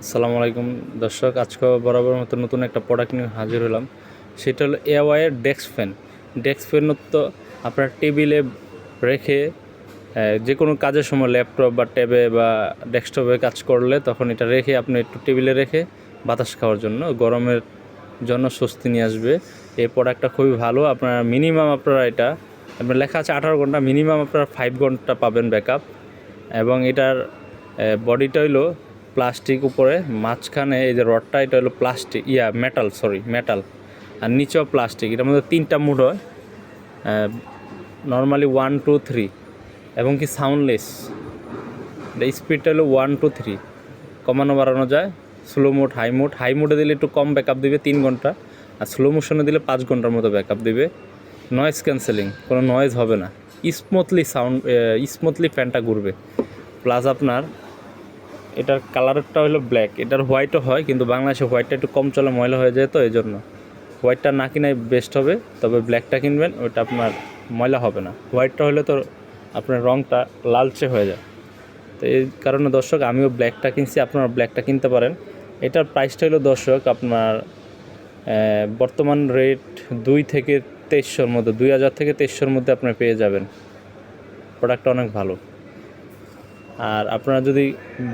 আসসালামু আলাইকুম দর্শক, আজকে বরাবর মতো নতুন একটা প্রোডাক্ট নিয়ে হাজির হলাম। সেটা হলো এওয়াইয়ের ডেস্ক ফ্যান তো আপনার টেবিলে রেখে যে কোনো কাজের সময় ল্যাপটপ বা ট্যাবে বা ডেস্কটপে কাজ করলে তখন এটা রেখে আপনি একটু টেবিলে রেখে বাতাস খাওয়ার জন্য গরমের জন্য স্বস্তি নিয়ে আসবে। এই প্রোডাক্টটা খুবই ভালো। আপনারা মিনিমাম এটা আপনার লেখা আছে 18 ঘন্টা, মিনিমাম আপনারা 5 ঘন্টা পাবেন ব্যাকআপ। এবং এটার বডিটা হইলো প্লাস্টিক, উপরে মাঝখানে এই যে রডটা এটা হলো প্লাস্টিক মেটাল, আর নিচেও প্লাস্টিক। এটার মধ্যে 3টা মুড হয়, নর্মালি 1 2 3, এবং কি সাউন্ডলেস। এটা স্পিডটা হলো 1 2 3, কমানো বাড়ানো যায়। স্লো মোড, হাই মোডে দিলে একটু কম ব্যাকআপ দিবে 3 ঘন্টা, আর স্লো মোশনে দিলে 5 ঘন্টার মতো ব্যাকআপ দিবে। নয়েজ ক্যান্সেলিং, কোনো নয়েজ হবে না, স্মুথলি ফ্যানটা ঘুরবে। প্লাস আপনার এটার কালারটা হলো ব্ল্যাক, এটার হোয়াইটও হয়, কিন্তু বাংলাদেশে হোয়াইটটা একটু কম চলে, ময়লা হয়ে যায়, তো এই জন্য হোয়াইটটা না কিনাই বেস্ট হবে। তবে ব্ল্যাকটা কিনবেন, ওইটা আপনার ময়লা হবে না। হোয়াইটটা হলে তো আপনার রঙটা লালচে হয়ে যায়। তো এই কারণে দর্শক আমিও ব্ল্যাকটা কিনছি, আপনারা ব্ল্যাকটা কিনতে পারেন। এটার প্রাইসটা হলো দর্শক আপনার বর্তমান রেট 2000 থেকে 2300-র মধ্যে আপনার পেয়ে যাবেন। প্রোডাক্টটা অনেক ভালো। আর আপনারা যদি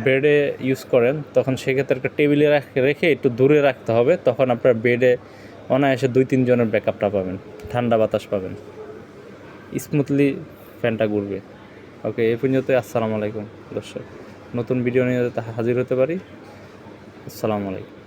বেডে ইউজ করেন তখন সেক্ষেত্রে একটা টেবিলে রেখে একটু দূরে রাখতে হবে, তখন আপনার বেডে অনায়াসে 2-3 জনের ব্যাকআপটা পাবেন, ঠান্ডা বাতাস পাবেন, স্মুথলি ফ্যানটা ঘুরবে। ওকে, এই পর্যন্ত। আসসালামু আলাইকুম দর্শক, নতুন ভিডিও নিয়ে হাজির হতে পারি। আসসালামু আলাইকুম।